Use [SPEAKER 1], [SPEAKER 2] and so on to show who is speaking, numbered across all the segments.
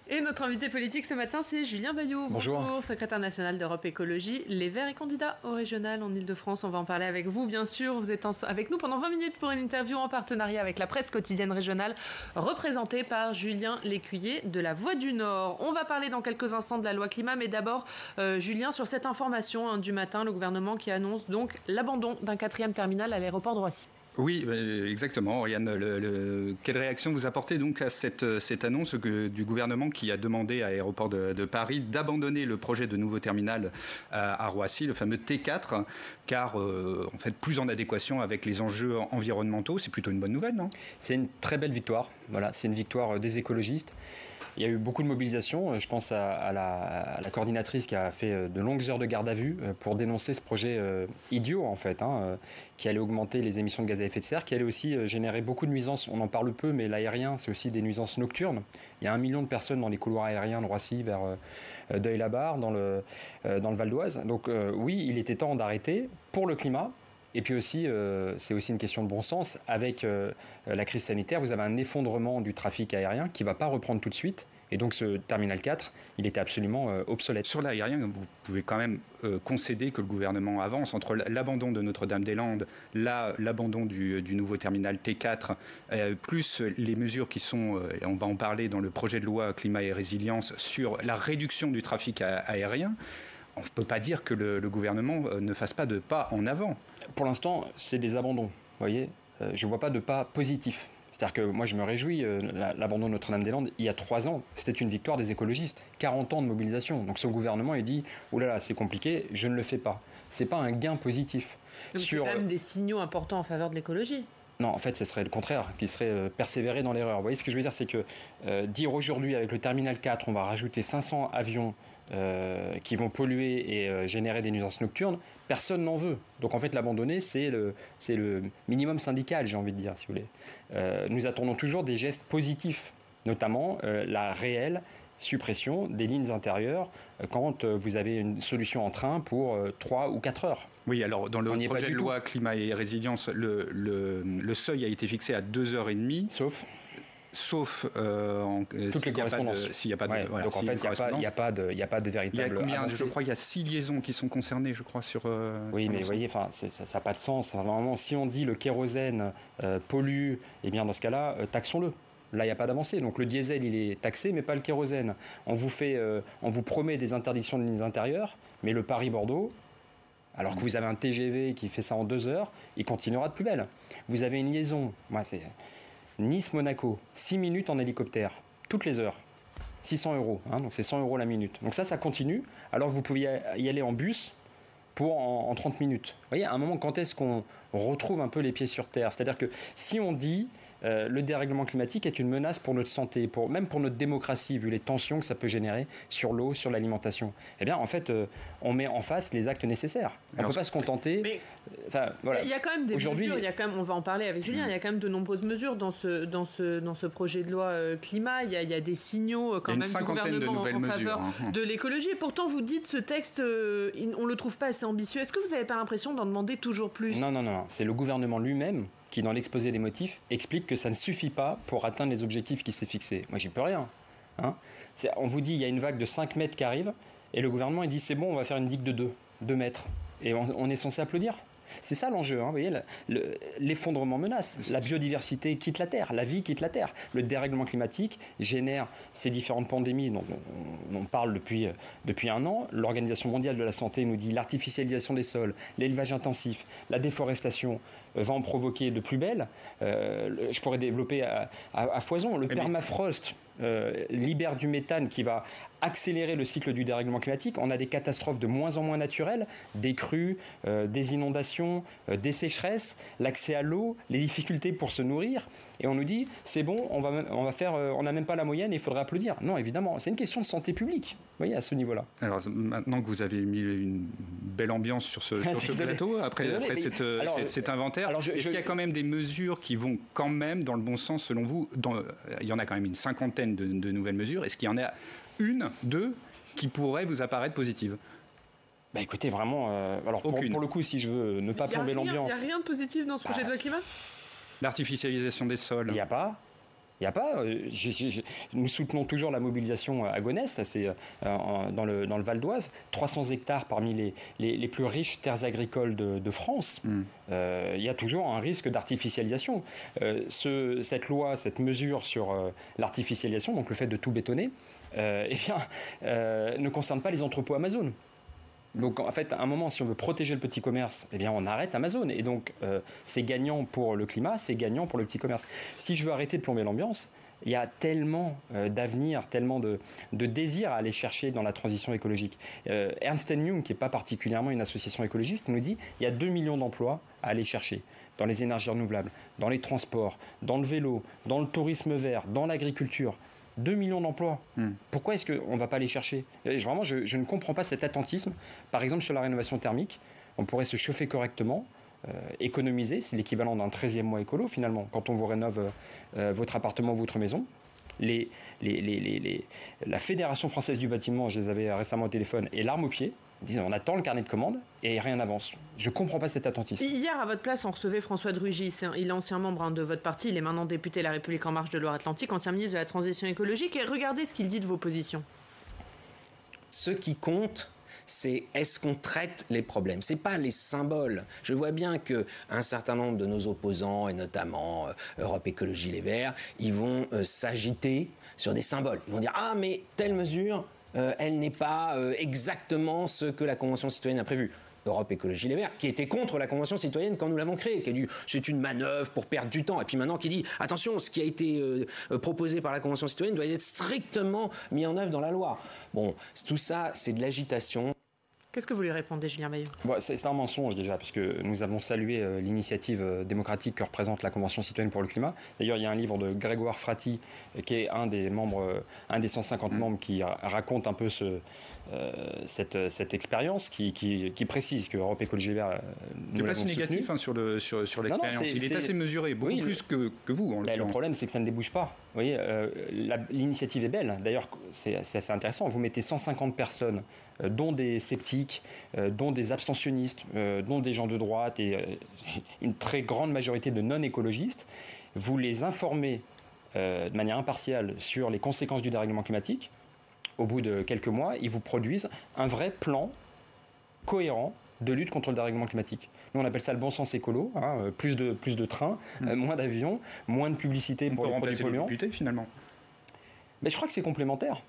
[SPEAKER 1] Et notre invité politique ce matin, c'est Julien Bayou.
[SPEAKER 2] Bonjour,
[SPEAKER 1] secrétaire national d'Europe Écologie Les Verts et candidat au régional en Ile-de-France. On va en parler avec vous, bien sûr. Vous êtes avec nous pendant 20 minutes pour une interview en partenariat avec la presse quotidienne régionale, représentée par Julien Lécuyer de La Voix du Nord. On va parler dans quelques instants de la loi climat, mais d'abord, Julien, sur cette information du matin, le gouvernement qui annonce donc l'abandon d'un 4e terminal à l'aéroport de Roissy.
[SPEAKER 3] Oui, exactement. Oriane, quelle réaction vous apportez donc à cette annonce du gouvernement qui a demandé à l'aéroport de Paris d'abandonner le projet de nouveau terminal à Roissy, le fameux T4, car en fait plus en adéquation avec les enjeux environnementaux. C'est plutôt une bonne nouvelle, non ?
[SPEAKER 2] C'est une très belle victoire. Voilà, c'est une victoire des écologistes. Il y a eu beaucoup de mobilisation. Je pense à la coordinatrice qui a fait de longues heures de garde à vue pour dénoncer ce projet idiot, en fait, qui allait augmenter les émissions de gaz à effet de serre, qui allait aussi générer beaucoup de nuisances. On en parle peu, mais l'aérien, c'est aussi des nuisances nocturnes. Il y a 1 million de personnes dans les couloirs aériens de Roissy vers Deuil-la-Barre, dans le Val d'Oise. Donc oui, il était temps d'arrêter pour le climat. Et puis aussi, c'est aussi une question de bon sens. Avec la crise sanitaire, vous avez un effondrement du trafic aérien qui ne va pas reprendre tout de suite. Et donc ce terminal 4, il était absolument obsolète.
[SPEAKER 3] Sur l'aérien, vous pouvez quand même concéder que le gouvernement avance entre l'abandon de Notre-Dame-des-Landes, l'abandon du nouveau terminal T4, plus les mesures qui sont, et on va en parler dans le projet de loi climat et résilience, sur la réduction du trafic aérien. On ne peut pas dire que le gouvernement ne fasse pas de pas en avant.
[SPEAKER 2] Pour l'instant, c'est des abandons. Vous voyez, je ne vois pas de pas positif. C'est-à-dire que moi, je me réjouis, l'abandon de Notre-Dame-des-Landes, il y a 3 ans, c'était une victoire des écologistes. 40 ans de mobilisation. Donc ce gouvernement, il dit « Oh là là, c'est compliqué, je ne le fais pas ». Ce n'est pas un gain positif.
[SPEAKER 1] C'est quand même des signaux importants en faveur de l'écologie.
[SPEAKER 2] Non, en fait, ce serait le contraire, qui serait persévérer dans l'erreur. Vous voyez ce que je veux dire, c'est que dire aujourd'hui, avec le terminal 4, on va rajouter 500 avions qui vont polluer et générer des nuisances nocturnes, personne n'en veut. Donc en fait, l'abandonner, c'est le minimum syndical, j'ai envie de dire, si vous voulez. Nous attendons toujours des gestes positifs, notamment la réelle suppression des lignes intérieures quand vous avez une solution en train pour 3 ou 4 heures.
[SPEAKER 3] Oui, alors dans le projet de loi climat et résilience, le seuil a été fixé à 2h30. Sauf
[SPEAKER 2] toutes les correspondances.
[SPEAKER 3] S'il n'y a pas de, voilà,
[SPEAKER 2] donc en fait, il n'y a pas de véritable.
[SPEAKER 3] Il y a combien avancée. Je crois qu'il y a 6 liaisons qui sont concernées, je crois, sur.
[SPEAKER 2] Oui, mais vous voyez, ça n'a pas de sens. Normalement, si on dit le kérosène pollue, eh bien dans ce cas-là, taxons-le. Là, il n'y a pas d'avancée. Donc le diesel, il est taxé, mais pas le kérosène. On vous promet des interdictions de lignes intérieures, mais le Paris-Bordeaux. Alors que vous avez un TGV qui fait ça en 2 heures, il continuera de plus belle. Vous avez une liaison. Moi, c'est Nice-Monaco, 6 minutes en hélicoptère, toutes les heures, 600 €, donc c'est 100 € la minute. Donc ça continue, alors que vous pouviez y aller en bus pour en 30 minutes. Vous voyez, à un moment, quand est-ce qu'on retrouve un peu les pieds sur terre ? C'est-à-dire que si on dit le dérèglement climatique est une menace pour notre santé, même pour notre démocratie, vu les tensions que ça peut générer sur l'eau, sur l'alimentation, eh bien, en fait, on met en face les actes nécessaires. On ne peut pas se contenter...
[SPEAKER 1] Mais
[SPEAKER 2] voilà.
[SPEAKER 1] Il y a quand même des mesures, on va en parler avec Julien, il y a quand même de nombreuses mesures dans ce projet de loi climat. Il y a des signaux quand même du gouvernement en faveur de l'écologie. Et pourtant, vous dites ce texte, on ne le trouve pas assez ambitieux. Est-ce que vous n'avez pas l'impression d'en demander toujours plus ?
[SPEAKER 2] Non. C'est le gouvernement lui-même qui, dans l'exposé des motifs, explique que ça ne suffit pas pour atteindre les objectifs qu'il s'est fixés. Moi, j'y peux rien. On vous dit, il y a une vague de 5 mètres qui arrive, et le gouvernement, il dit, c'est bon, on va faire une digue de 2 mètres. Et on est censé applaudir. C'est ça l'enjeu, vous voyez, l'effondrement menace, la biodiversité quitte la Terre, la vie quitte la Terre. Le dérèglement climatique génère ces différentes pandémies dont on parle depuis 1 an. L'Organisation mondiale de la santé nous dit l'artificialisation des sols, l'élevage intensif, la déforestation va en provoquer de plus belles. Je pourrais développer à foison. Le permafrost libère du méthane qui va accélérer le cycle du dérèglement climatique. On a des catastrophes de moins en moins naturelles, des crues, des inondations, des sécheresses, l'accès à l'eau, les difficultés pour se nourrir. Et on nous dit, c'est bon, on va faire, on n'a même pas la moyenne, il faudrait applaudir. Non, évidemment, c'est une question de santé publique, vous voyez, à ce niveau-là.
[SPEAKER 3] Alors, maintenant que vous avez mis une belle ambiance sur ce plateau, après cet inventaire, est-ce qu'il y a quand même des mesures qui vont quand même dans le bon sens, selon vous ? Il y en a quand même une 50aine de nouvelles mesures. Est-ce qu'il y en a 1, 2 qui pourraient vous apparaître positives ?
[SPEAKER 2] Écoutez, vraiment, pour le coup, si je veux ne pas plomber l'ambiance...
[SPEAKER 1] Il n'y a rien de positif dans ce projet de loi climat ?
[SPEAKER 3] L'artificialisation des sols.
[SPEAKER 2] Il n'y a pas. Il n'y a pas. Nous soutenons toujours la mobilisation à Gonesse, c'est dans le Val d'Oise, 300 hectares parmi les plus riches terres agricoles de France. Il y a toujours un risque d'artificialisation. Cette loi, cette mesure sur l'artificialisation, donc le fait de tout bétonner, ne concerne pas les entrepôts Amazon. Donc en fait, à un moment, si on veut protéger le petit commerce, eh bien on arrête Amazon. Et donc c'est gagnant pour le climat, c'est gagnant pour le petit commerce. Si je veux arrêter de plomber l'ambiance, il y a tellement d'avenir, tellement de désir à aller chercher dans la transition écologique. Ernst & Young, qui n'est pas particulièrement une association écologiste, nous dit qu'il y a 2 millions d'emplois à aller chercher dans les énergies renouvelables, dans les transports, dans le vélo, dans le tourisme vert, dans l'agriculture. 2 millions d'emplois. Pourquoi est-ce qu'on ne va pas les chercher ? Vraiment, je ne comprends pas cet attentisme. Par exemple, sur la rénovation thermique, on pourrait se chauffer correctement, économiser. C'est l'équivalent d'un 13e mois écolo, finalement, quand on vous rénove votre appartement ou votre maison. La Fédération française du bâtiment, je les avais récemment au téléphone, et l'arme au pied. Ils disent on attend le carnet de commandes et rien n'avance. Je ne comprends pas cet attentisme.
[SPEAKER 1] Hier, à votre place, on recevait François de Rugy. Il est ancien membre de votre parti. Il est maintenant député La République En Marche de Loire-Atlantique, ancien ministre de la Transition écologique. Et regardez ce qu'il dit de vos positions.
[SPEAKER 4] Ce qui compte, c'est est-ce qu'on traite les problèmes. C'est pas les symboles. Je vois bien qu'un certain nombre de nos opposants, et notamment Europe Écologie Les Verts, ils vont s'agiter sur des symboles. Ils vont dire « Ah, mais telle mesure... elle n'est pas exactement ce que la Convention citoyenne a prévu. Europe Écologie Les Verts, qui était contre la Convention citoyenne quand nous l'avons créée, qui a dit c'est une manœuvre pour perdre du temps, et puis maintenant qui dit attention, ce qui a été proposé par la Convention citoyenne doit être strictement mis en œuvre dans la loi. Bon, tout ça, c'est de l'agitation.
[SPEAKER 1] Qu'est-ce que vous lui répondez, Julien Bayou ?
[SPEAKER 2] C'est un mensonge déjà, parce que nous avons salué l'initiative démocratique que représente la Convention citoyenne pour le climat. D'ailleurs, il y a un livre de Grégoire Frati, qui est un des 150 membres, qui raconte un peu cette expérience, qui précise que Europe Écologie Les Verts
[SPEAKER 3] nous l'avons soutenu. Négatif sur l'expérience. Il est assez mesuré, beaucoup plus que vous.
[SPEAKER 2] Le problème, c'est que ça ne débouche pas. Vous voyez, l'initiative est belle. D'ailleurs, c'est assez intéressant. Vous mettez 150 personnes, dont des sceptiques, dont des abstentionnistes, dont des gens de droite et une très grande majorité de non-écologistes. Vous les informez de manière impartiale sur les conséquences du dérèglement climatique. Au bout de quelques mois, ils vous produisent un vrai plan cohérent de lutte contre le dérèglement climatique. Nous, on appelle ça le bon sens écolo, plus de trains, moins d'avions, moins de publicité pour les produits polluants.
[SPEAKER 3] On peut remplacer les députés, finalement.
[SPEAKER 2] Mais je crois que c'est complémentaire.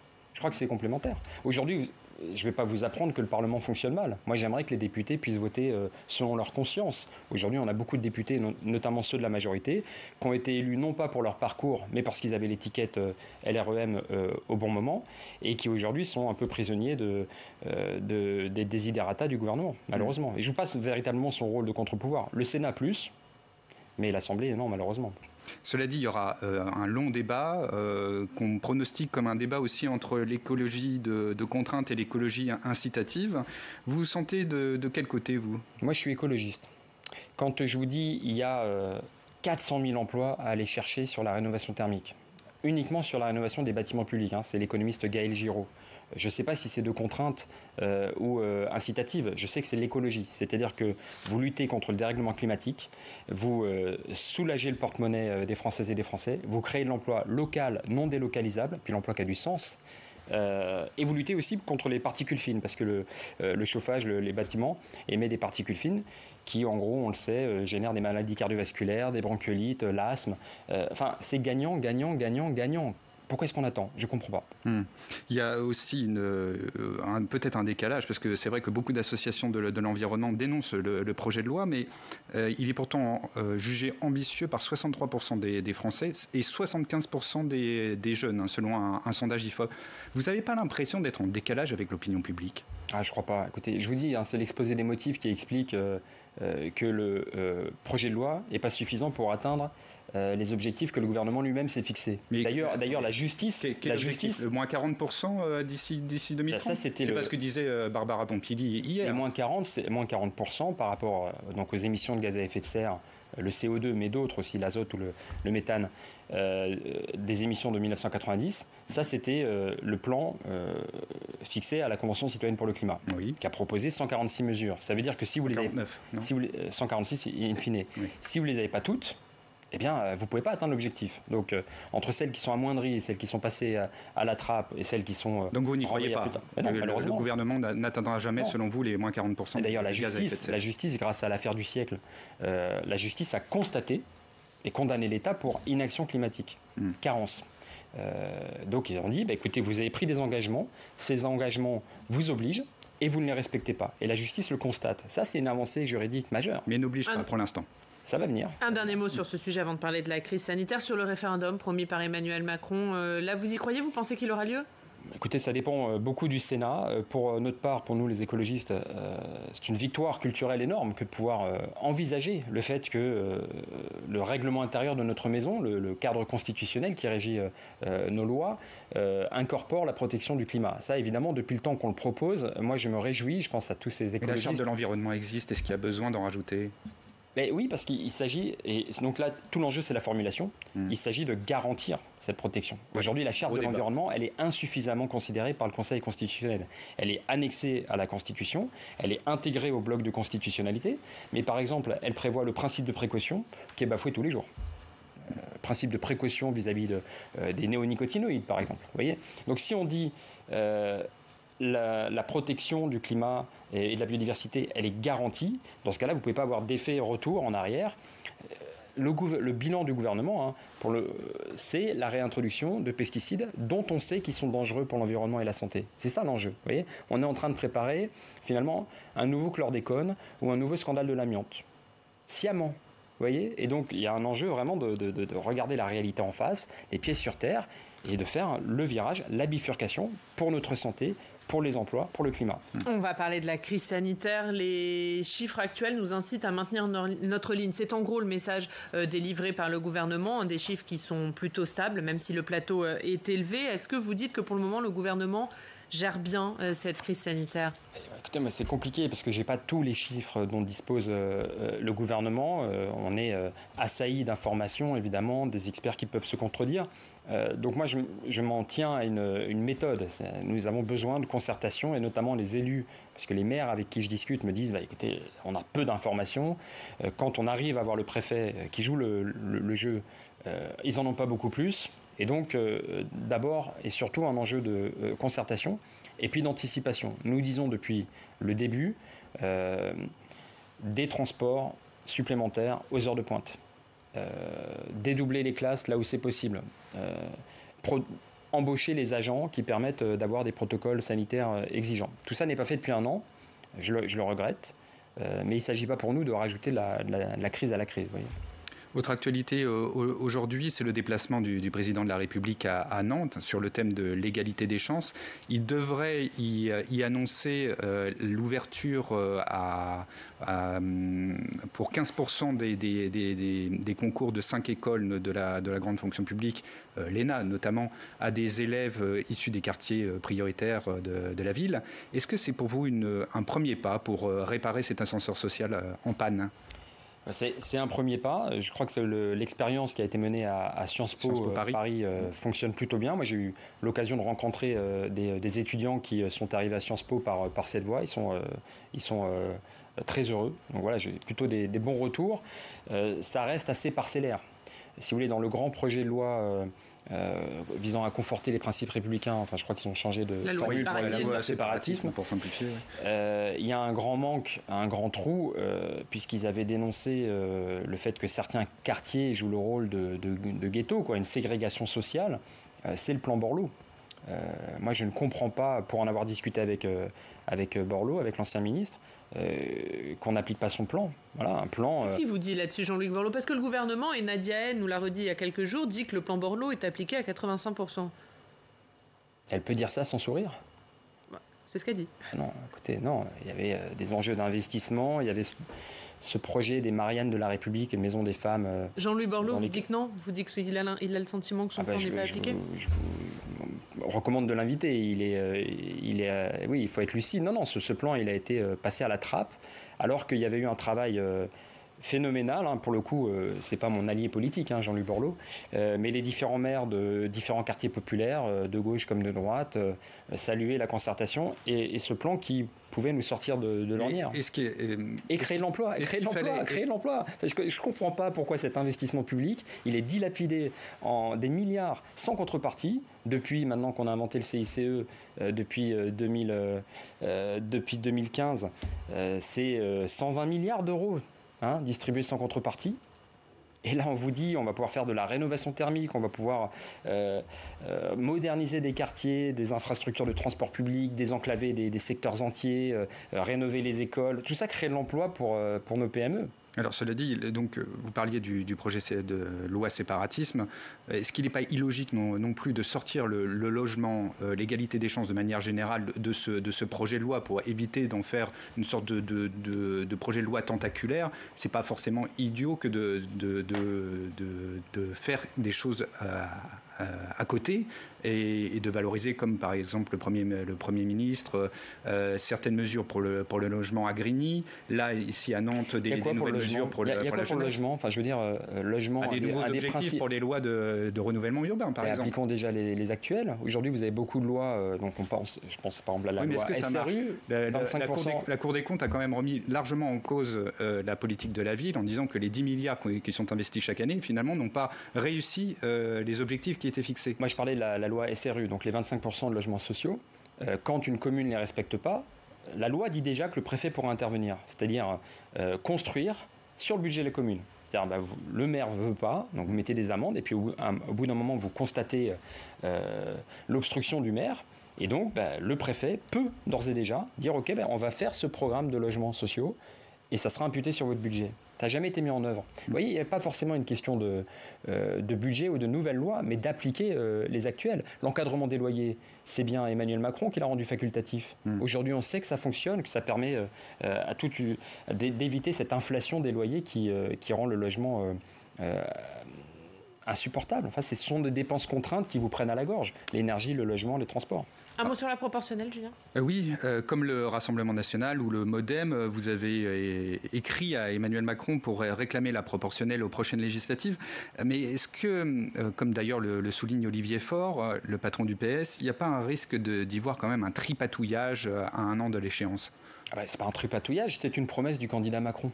[SPEAKER 2] Aujourd'hui, je ne vais pas vous apprendre que le Parlement fonctionne mal. Moi, j'aimerais que les députés puissent voter selon leur conscience. Aujourd'hui, on a beaucoup de députés, notamment ceux de la majorité, qui ont été élus non pas pour leur parcours, mais parce qu'ils avaient l'étiquette LREM au bon moment, et qui aujourd'hui sont un peu prisonniers des desiderata du gouvernement, malheureusement. Et je vous passe véritablement son rôle de contre-pouvoir. Le Sénat plus, mais l'Assemblée, non, malheureusement.
[SPEAKER 3] Cela dit, il y aura un long débat qu'on pronostique comme un débat aussi entre l'écologie de contrainte et l'écologie incitative. Vous vous sentez de quel côté, vous ?
[SPEAKER 2] Moi, je suis écologiste. Quand je vous dis il y a 400 000 emplois à aller chercher sur la rénovation thermique, uniquement sur la rénovation des bâtiments publics, c'est l'économiste Gaël Giraud. Je ne sais pas si c'est de contrainte ou incitative. Je sais que c'est l'écologie. C'est-à-dire que vous luttez contre le dérèglement climatique, vous soulagez le porte-monnaie des Françaises et des Français, vous créez de l'emploi local, non délocalisable, puis l'emploi qui a du sens. Et vous luttez aussi contre les particules fines, parce que le chauffage, les bâtiments émettent des particules fines qui, en gros, on le sait, génèrent des maladies cardiovasculaires, des bronchiolites, l'asthme. C'est gagnant, gagnant, gagnant, gagnant. Pourquoi est-ce qu'on attend ? Je ne comprends pas.
[SPEAKER 3] Il y a aussi peut-être un décalage, parce que c'est vrai que beaucoup d'associations de l'environnement dénoncent le projet de loi, mais il est pourtant jugé ambitieux par 63% des Français et 75% des jeunes, selon un sondage IFOP. Vous n'avez pas l'impression d'être en décalage avec l'opinion publique ?
[SPEAKER 2] Je ne crois pas. Écoutez, je vous dis, c'est l'exposé des motifs qui explique que le projet de loi n'est pas suffisant pour atteindre les objectifs que le gouvernement lui-même s'est fixés. D'ailleurs, la justice...
[SPEAKER 3] Le moins 40% d'ici 2030 c'est pas ce que disait Barbara Pompili hier.
[SPEAKER 2] Les moins 40% par rapport donc aux émissions de gaz à effet de serre, le CO2, mais d'autres aussi, l'azote ou le méthane, des émissions de 1990. Ça, c'était le plan fixé à la Convention citoyenne pour le climat, qui a proposé 146 mesures. Ça veut dire que si vous les avez... 146 in fine. Oui. Si vous ne les avez pas toutes, eh bien, vous ne pouvez pas atteindre l'objectif. Donc, entre celles qui sont amoindries, celles qui sont passées à la trappe et celles qui sont...
[SPEAKER 3] Donc, vous n'y croyez pas.
[SPEAKER 2] Non,
[SPEAKER 3] le gouvernement n'atteindra jamais, selon vous, les moins 40%.
[SPEAKER 2] Et d'ailleurs, la justice, grâce à l'affaire du siècle, la justice a constaté et condamné l'État pour inaction climatique, carence. Donc, ils ont dit, écoutez, vous avez pris des engagements, ces engagements vous obligent, et vous ne les respectez pas. Et la justice le constate. Ça, c'est une avancée juridique majeure.
[SPEAKER 3] Mais n'oblige pas pour l'instant.
[SPEAKER 2] Ça va venir.
[SPEAKER 1] Un dernier mot sur ce sujet avant de parler de la crise sanitaire, sur le référendum promis par Emmanuel Macron. Là, vous y croyez? Vous pensez qu'il aura lieu?
[SPEAKER 2] Écoutez, ça dépend beaucoup du Sénat. Pour notre part, pour nous les écologistes, c'est une victoire culturelle énorme que de pouvoir envisager le fait que le règlement intérieur de notre maison, le cadre constitutionnel qui régit nos lois, incorpore la protection du climat. Ça, évidemment, depuis le temps qu'on le propose, moi je me réjouis, je pense à tous ces écologistes.
[SPEAKER 3] Mais la charte de l'environnement existe, est-ce qu'il y a besoin d'en rajouter?
[SPEAKER 2] Mais oui, parce qu'il s'agit, et donc là, tout l'enjeu, c'est la formulation. Il s'agit de garantir cette protection. Aujourd'hui, la charte de l'environnement, elle est insuffisamment considérée par le Conseil constitutionnel. Elle est annexée à la Constitution, elle est intégrée au bloc de constitutionnalité, mais par exemple, elle prévoit le principe de précaution qui est bafoué tous les jours. Principe de précaution vis-à-vis des néonicotinoïdes, par exemple. Vous voyez ? Donc si on dit... La protection du climat et de la biodiversité, elle est garantie. Dans ce cas-là, vous ne pouvez pas avoir d'effet retour en arrière. Le bilan du gouvernement, c'est la réintroduction de pesticides dont on sait qu'ils sont dangereux pour l'environnement et la santé. C'est ça l'enjeu. Vous voyez, on est en train de préparer finalement un nouveau chlordécone ou un nouveau scandale de l'amiante. Sciemment. Vous voyez, et donc il y a un enjeu vraiment de regarder la réalité en face, les pieds sur terre, et de faire le virage, la bifurcation pour notre santé, pour les emplois, pour le climat.
[SPEAKER 1] On va parler de la crise sanitaire. Les chiffres actuels nous incitent à maintenir notre ligne. C'est en gros le message délivré par le gouvernement, des chiffres qui sont plutôt stables, même si le plateau est élevé. Est-ce que vous dites que pour le moment, le gouvernement gère bien cette crise sanitaire?
[SPEAKER 2] Écoutez, mais c'est compliqué parce que je n'ai pas tous les chiffres dont dispose le gouvernement. On est assailli d'informations, évidemment, des experts qui peuvent se contredire. Donc moi, je m'en tiens à une méthode. Nous avons besoin de concertation, et notamment les élus, parce que les maires avec qui je discute me disent, écoutez, on a peu d'informations. Quand on arrive à voir le préfet qui joue le jeu, ils n'en ont pas beaucoup plus. Et donc, d'abord et surtout, un enjeu de concertation et puis d'anticipation. Nous disons depuis le début des transports supplémentaires aux heures de pointe, dédoubler les classes là où c'est possible, embaucher les agents qui permettent d'avoir des protocoles sanitaires exigeants. Tout ça n'est pas fait depuis un an, je le regrette, mais il ne s'agit pas pour nous de rajouter la crise à la crise. Vous voyez.
[SPEAKER 3] Votre actualité aujourd'hui, c'est le déplacement du président de la République à Nantes sur le thème de l'égalité des chances. Il devrait y annoncer l'ouverture pour 15% des concours de 5 écoles de la grande fonction publique, l'ENA notamment, à des élèves issus des quartiers prioritaires de la ville. Est-ce que c'est pour vous un premier pas pour réparer cet ascenseur social en panne ?
[SPEAKER 2] C'est un premier pas. Je crois que l'expérience qui a été menée à Sciences Po Paris fonctionne plutôt bien. Moi, j'ai eu l'occasion de rencontrer des étudiants qui sont arrivés à Sciences Po par cette voie. Ils sont très heureux. Donc voilà, j'ai plutôt des bons retours. Ça reste assez parcellaire. Si vous voulez, dans le grand projet de loi visant à conforter les principes républicains, enfin, je crois qu'ils ont changé de formule pour la loi séparatisme.
[SPEAKER 3] Pour simplifier.
[SPEAKER 2] Il y a un grand manque, un grand trou, puisqu'ils avaient dénoncé le fait que certains quartiers jouent le rôle de ghetto, une ségrégation sociale. C'est le plan Borloo. Moi, je ne comprends pas, pour en avoir discuté avec Borloo, avec l'ancien ministre, qu'on n'applique pas son plan. Voilà, un plan.
[SPEAKER 1] Qu'est-ce qu'il vous dit là-dessus, Jean-Luc Borloo? Parce que le gouvernement, et Nadia Haine nous l'a redit il y a quelques jours, dit que le plan Borloo est appliqué à 85%.
[SPEAKER 2] Elle peut dire ça sans sourire?
[SPEAKER 1] C'est ce qu'elle dit.
[SPEAKER 2] Non, écoutez, non. Il y avait des enjeux d'investissement, il y avait ce projet des Mariannes de la République et Maison des femmes.
[SPEAKER 1] Jean-Louis Borloo vous dit que non? Vous dites qu'il a le sentiment que son plan n'est pas appliqué?
[SPEAKER 2] Je vous recommande de l'inviter. Oui, il faut être lucide. Non, ce plan, il a été passé à la trappe, alors qu'il y avait eu un travail phénoménal, pour le coup, c'est pas mon allié politique, Jean-Luc Borloo, mais les différents maires de différents quartiers populaires, de gauche comme de droite, saluaient la concertation et ce plan qui pouvait nous sortir de l'ornière. Et créer de l'emploi, créer de l'emploi. Parce que je comprends pas pourquoi cet investissement public, il est dilapidé en des milliards sans contrepartie, depuis maintenant qu'on a inventé le CICE, depuis 2015, c'est 120 milliards d'euros distribués sans contrepartie. Et là, on vous dit, on va pouvoir faire de la rénovation thermique, on va pouvoir moderniser des quartiers, des infrastructures de transport public, désenclaver des secteurs entiers, rénover les écoles. Tout ça crée de l'emploi pour nos PME.
[SPEAKER 3] Alors cela dit, donc, vous parliez du projet de loi séparatisme. Est-ce qu'il n'est pas illogique non plus de sortir le logement, l'égalité des chances de manière générale de ce projet de loi pour éviter d'en faire une sorte de projet de loi tentaculaire? C'est pas forcément idiot que de faire des choses à côté et de valoriser, comme par exemple le Premier ministre, certaines mesures pour le logement à Grigny. Là, ici à Nantes, des nouvelles mesures pour la jeunesse. Il y a quoi pour le logement? Enfin, je veux dire, logement... Des nouveaux objectifs pour les lois de renouvellement urbain, par exemple.
[SPEAKER 2] Appliquons déjà les actuels. Aujourd'hui, vous avez beaucoup de lois, donc je pense par exemple à la loi SRU.
[SPEAKER 3] La Cour des comptes a quand même remis largement en cause la politique de la ville en disant que les 10 milliards qui sont investis chaque année, finalement, n'ont pas réussi les objectifs qui étaient fixés.
[SPEAKER 2] Moi, je parlais de la loi SRU, donc les 25% de logements sociaux. Quand une commune ne les respecte pas, la loi dit déjà que le préfet pourra intervenir, c'est-à-dire construire sur le budget de la commune. C'est-à-dire, le maire ne veut pas, donc vous mettez des amendes, et puis au bout d'un moment, vous constatez l'obstruction du maire, et donc le préfet peut d'ores et déjà dire « Ok, on va faire ce programme de logements sociaux, et ça sera imputé sur votre budget ». Ça n'a jamais été mis en œuvre. Vous voyez, il n'y a pas forcément une question de budget ou de nouvelles lois, mais d'appliquer les actuelles. L'encadrement des loyers, c'est bien Emmanuel Macron qui l'a rendu facultatif. Aujourd'hui, on sait que ça fonctionne, que ça permet d'éviter cette inflation des loyers qui rend le logement insupportable. Enfin, ce sont des dépenses contraintes qui vous prennent à la gorge. L'énergie, le logement, les transports.
[SPEAKER 1] Un mot sur la proportionnelle, Julien ?
[SPEAKER 3] Oui, comme le Rassemblement national ou le MoDem, vous avez écrit à Emmanuel Macron pour réclamer la proportionnelle aux prochaines législatives. Mais est-ce que, comme d'ailleurs le souligne Olivier Faure, le patron du PS, il n'y a pas un risque d'y voir quand même un tripatouillage à un an de l'échéance ?
[SPEAKER 2] C'est pas un tripatouillage, c'était une promesse du candidat Macron.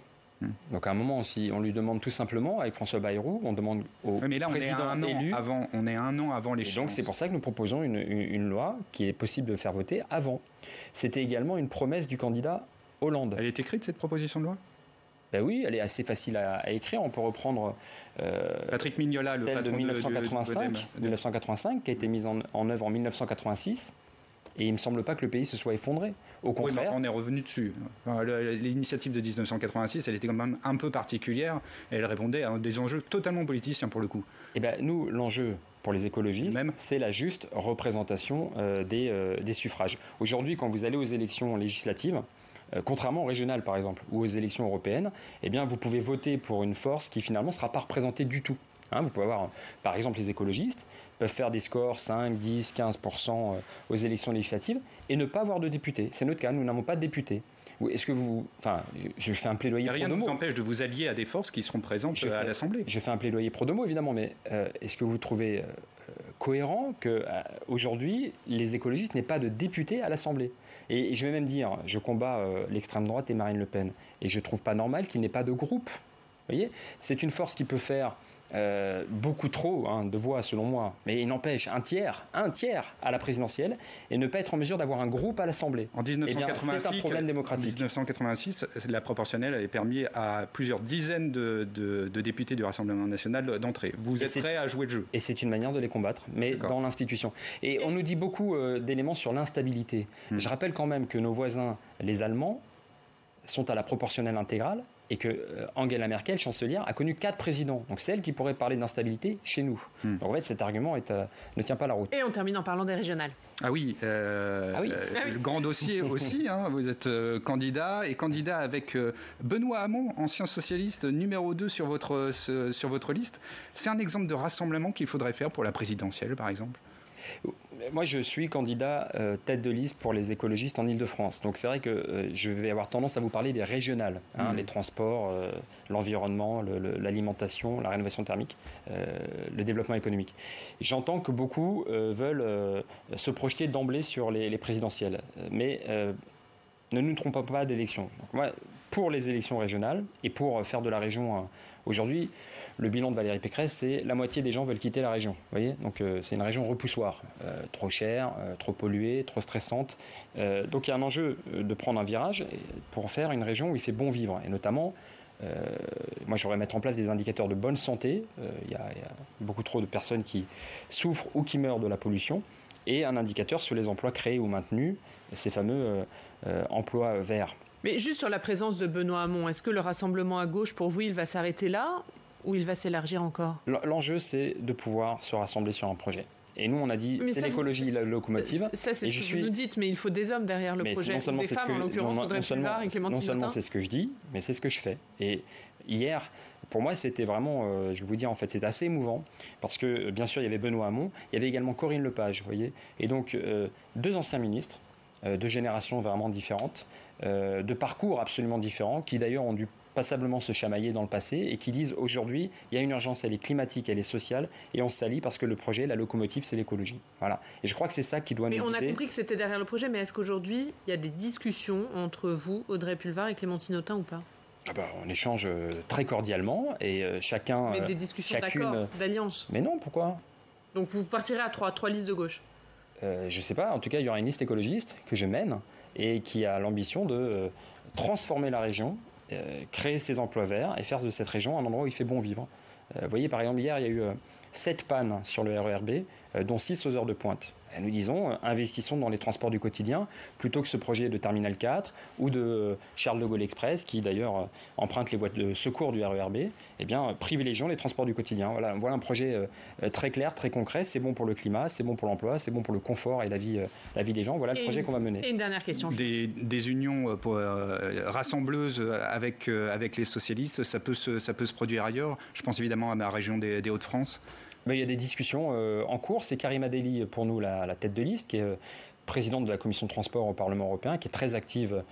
[SPEAKER 2] Donc à un moment, si on lui demande tout simplement, avec François Bayrou, on demande au président élu...
[SPEAKER 3] On est un an avant l'échéance.
[SPEAKER 2] Et donc c'est pour ça que nous proposons une loi qui est possible de faire voter avant. C'était également une promesse du candidat Hollande.
[SPEAKER 3] Elle est écrite, cette proposition de loi ?
[SPEAKER 2] Oui, elle est assez facile à écrire. On peut reprendre
[SPEAKER 3] Patrick Mignola, le
[SPEAKER 2] celle de 1985, qui a été mise en œuvre en 1986. Et il ne me semble pas que le pays se soit effondré. Au contraire.
[SPEAKER 3] Oui, on est revenu dessus. L'initiative de 1986, elle était quand même un peu particulière. Et elle répondait à des enjeux totalement politiciens pour le coup.
[SPEAKER 2] Nous, l'enjeu pour les écologistes, c'est la juste représentation des suffrages. Aujourd'hui, quand vous allez aux élections législatives, contrairement aux régionales par exemple, ou aux élections européennes, vous pouvez voter pour une force qui finalement ne sera pas représentée du tout. Vous pouvez avoir, par exemple, les écologistes peuvent faire des scores 5, 10, 15% aux élections législatives et ne pas avoir de députés. C'est notre cas, nous n'avons pas de députés. Est-ce que vous... Enfin, je fais un plaidoyer pro domo.
[SPEAKER 3] Rien ne vous empêche de vous allier à des forces qui seront présentes à l'Assemblée.
[SPEAKER 2] Je fais un plaidoyer pro domo, évidemment, mais est-ce que vous trouvez cohérent qu'aujourd'hui, les écologistes n'aient pas de députés à l'Assemblée ? Et je vais même dire, je combats l'extrême droite et Marine Le Pen. Et je ne trouve pas normal qu'il n'ait pas de groupe. Vous voyez ? C'est une force qui peut faire... beaucoup trop de voix selon moi, mais il n'empêche un tiers à la présidentielle et ne pas être en mesure d'avoir un groupe à l'Assemblée.
[SPEAKER 3] En 1986,
[SPEAKER 2] c'est un problème démocratique.
[SPEAKER 3] En 1986, la proportionnelle avait permis à plusieurs dizaines de députés du Rassemblement national d'entrer. Vous êtes prêts à jouer le jeu ?
[SPEAKER 2] Et c'est une manière de les combattre, mais dans l'institution. Et on nous dit beaucoup d'éléments sur l'instabilité. Je rappelle quand même que nos voisins, les Allemands, sont à la proportionnelle intégrale et que Angela Merkel, chancelière, a connu 4 présidents. Donc c'est elle qui pourrait parler d'instabilité chez nous. Donc en fait, cet argument ne tient pas la route.
[SPEAKER 1] Et on termine en parlant des régionales.
[SPEAKER 3] Le grand dossier aussi. Vous êtes candidat avec Benoît Hamon, ancien socialiste, numéro 2 sur votre liste. C'est un exemple de rassemblement qu'il faudrait faire pour la présidentielle, par exemple ?
[SPEAKER 2] Moi, je suis candidat tête de liste pour les écologistes en Ile-de-France. Donc, c'est vrai que je vais avoir tendance à vous parler des régionales, les transports, l'environnement, l'alimentation, la rénovation thermique, le développement économique. J'entends que beaucoup veulent se projeter d'emblée sur les présidentielles. Mais ne nous trompons pas d'élections. Donc, moi, pour les élections régionales et pour faire de la région aujourd'hui, le bilan de Valérie Pécresse, c'est la moitié des gens veulent quitter la région. Vous voyez, donc c'est une région repoussoire, trop chère, trop polluée, trop stressante. Donc il y a un enjeu de prendre un virage pour faire une région où il fait bon vivre. Et notamment, moi je voudrais mettre en place des indicateurs de bonne santé. Il y a beaucoup trop de personnes qui souffrent ou qui meurent de la pollution. Et un indicateur sur les emplois créés ou maintenus, ces fameux emplois verts.
[SPEAKER 1] Mais juste sur la présence de Benoît Hamon, est-ce que le rassemblement à gauche, pour vous, il va s'arrêter là ou il va s'élargir encore ?
[SPEAKER 2] L'enjeu, c'est de pouvoir se rassembler sur un projet. Et nous, on a dit, c'est l'écologie, la locomotive.
[SPEAKER 1] Ça, c'est ce que vous nous dites, mais il faut des hommes derrière le projet.
[SPEAKER 2] Non seulement
[SPEAKER 1] des femmes, en l'occurrence, Audrey Pulvar et Clémentine Autain.
[SPEAKER 2] Non seulement c'est ce que je dis, mais c'est ce que je fais. Et hier, pour moi, c'était vraiment, je vais vous dire, en fait, c'était assez émouvant. Parce que, bien sûr, il y avait Benoît Hamon, il y avait également Corinne Lepage, vous voyez. Et donc, deux anciens ministres, de générations vraiment différentes, de parcours absolument différents, qui d'ailleurs ont dû passablement se chamailler dans le passé et qui disent aujourd'hui, il y a une urgence, elle est climatique, elle est sociale et on s'allie parce que le projet, la locomotive, c'est l'écologie. Voilà. Et je crois que c'est ça qui doit nous guider.
[SPEAKER 1] Mais on a compris que c'était derrière le projet, mais est-ce qu'aujourd'hui, il y a des discussions entre vous, Audrey Pulvar et Clémentine Autain ou pas ?
[SPEAKER 2] On échange très cordialement et chacun...
[SPEAKER 1] Mais des discussions d'accord, d'alliance ?
[SPEAKER 2] Mais non, pourquoi ?
[SPEAKER 1] Donc vous partirez à trois listes de gauche ?
[SPEAKER 2] Je ne sais pas, en tout cas, il y aura une liste écologiste que je mène et qui a l'ambition de transformer la région, créer ses emplois verts et faire de cette région un endroit où il fait bon vivre. Vous voyez, par exemple, hier, il y a eu 7 pannes sur le RERB, dont 6 aux heures de pointe. Et nous disons, investissons dans les transports du quotidien, plutôt que ce projet de Terminal 4 ou de Charles de Gaulle Express, qui d'ailleurs emprunte les voies de secours du RERB, eh bien, privilégions les transports du quotidien. Voilà un projet très clair, très concret, c'est bon pour le climat, c'est bon pour l'emploi, c'est bon pour le confort et la vie des gens. Voilà le projet qu'on va mener.
[SPEAKER 1] Et une dernière question.
[SPEAKER 3] Des unions rassembleuses avec les socialistes, ça peut se produire ailleurs. Je pense évidemment à ma région des Hauts-de-France.
[SPEAKER 2] Mais il y a des discussions en cours. C'est Karima Delli, pour nous, la tête de liste, qui est présidente de la commission de transport au Parlement européen, qui est très active,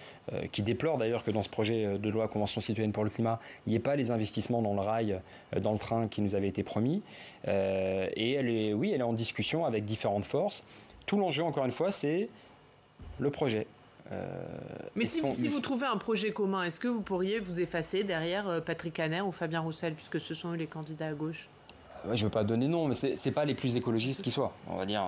[SPEAKER 2] qui déplore d'ailleurs que dans ce projet de loi Convention citoyenne pour le climat, il n'y ait pas les investissements dans le rail, dans le train qui nous avaient été promis. Et elle est en discussion avec différentes forces. Tout l'enjeu, encore une fois, c'est le projet.
[SPEAKER 1] Mais si vous trouvez un projet commun, est-ce que vous pourriez vous effacer derrière Patrick Kanner ou Fabien Roussel, puisque ce sont eux les candidats à gauche ?
[SPEAKER 2] Je ne veux pas donner nom, mais c'est pas les plus écologistes qui soient, on va dire.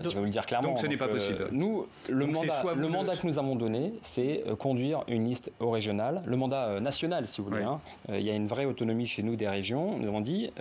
[SPEAKER 2] Je vais vous le dire clairement.
[SPEAKER 3] Donc ce n'est pas possible.
[SPEAKER 2] Nous, le mandat que nous avons donné, c'est conduire une liste au régional, le mandat national, si vous voulez. Oui. Il y a une vraie autonomie chez nous des régions. Nous avons dit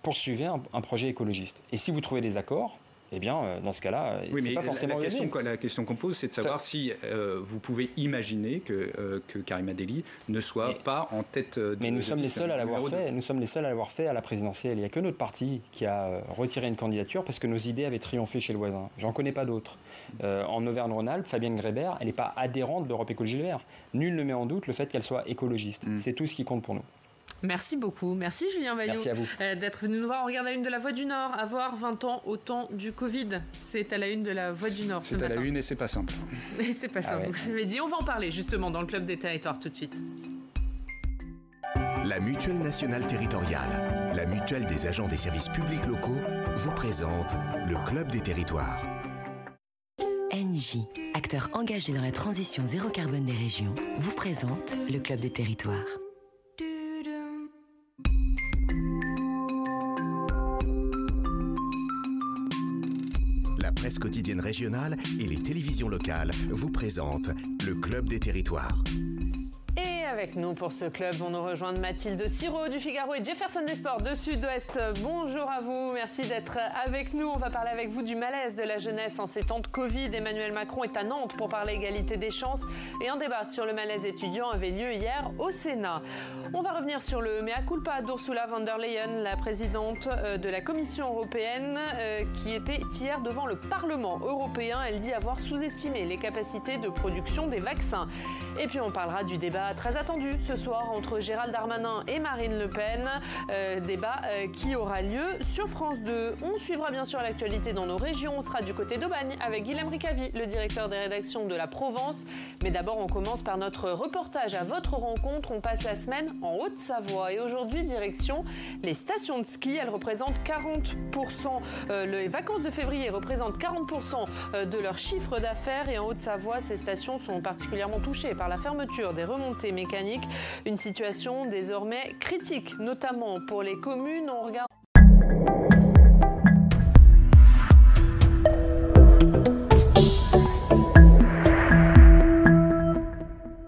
[SPEAKER 2] poursuivez un projet écologiste. Et si vous trouvez des accords, eh bien, dans ce cas-là, c'est pas forcément
[SPEAKER 3] la question qu'on pose, c'est de savoir si vous pouvez imaginer que Karima Delli ne soit pas en tête de...
[SPEAKER 2] Mais nous sommes les seuls à l'avoir fait. Nous sommes les seuls à l'avoir fait à la présidentielle. Il n'y a que notre parti qui a retiré une candidature parce que nos idées avaient triomphé chez le voisin. J'en connais pas d'autres. En Auvergne-Rhône-Alpes, Fabienne Grébert, elle n'est pas adhérente d'Europe Écologie Les Verts. Nul ne met en doute le fait qu'elle soit écologiste. C'est tout ce qui compte pour nous.
[SPEAKER 1] Merci beaucoup. Merci Julien Bayou.
[SPEAKER 2] Merci à vous.
[SPEAKER 1] D'être venu nous voir. On regarde la une de La Voix du Nord. Avoir 20 ans au temps du Covid. C'est à la une de La Voix du Nord.
[SPEAKER 3] C'est à la une et c'est pas simple.
[SPEAKER 1] Et c'est pas simple. Vous l'avez dit. On va en parler justement dans le Club des Territoires tout de suite.
[SPEAKER 5] La Mutuelle Nationale Territoriale, la mutuelle des agents des services publics locaux, vous présente le Club des Territoires.
[SPEAKER 6] NJ, acteur engagé dans la transition zéro carbone des régions, vous présente le Club des Territoires.
[SPEAKER 5] La presse quotidienne régionale et les télévisions locales vous présentent le Club des Territoires.
[SPEAKER 1] Et avec nous pour ce club vont nous rejoindre Mathilde Siraud du Figaro et Jefferson des Sports de Sud-Ouest. Bonjour à vous, merci d'être avec nous. On va parler avec vous du malaise de la jeunesse en ces temps de Covid. Emmanuel Macron est à Nantes pour parler égalité des chances et un débat sur le malaise étudiant avait lieu hier au Sénat. On va revenir sur le mea culpa d'Ursula von der Leyen, la présidente de la Commission européenne, qui était hier devant le Parlement européen. Elle dit avoir sous-estimé les capacités de production des vaccins. Et puis on parlera du débat très attendu attendu ce soir entre Gérald Darmanin et Marine Le Pen. Débat qui aura lieu sur France 2. On suivra bien sûr l'actualité dans nos régions. On sera du côté d'Aubagne avec Guilhem Ricavi, le directeur des rédactions de la Provence. Mais d'abord, on commence par notre reportage à votre rencontre. On passe la semaine en Haute-Savoie. Et aujourd'hui, direction les stations de ski. Elles représentent 40%. Les vacances de février représentent 40% de leur chiffre d'affaires. Et en Haute-Savoie, ces stations sont particulièrement touchées par la fermeture des remontées mécaniques. Une situation désormais critique, notamment pour les communes. On regarde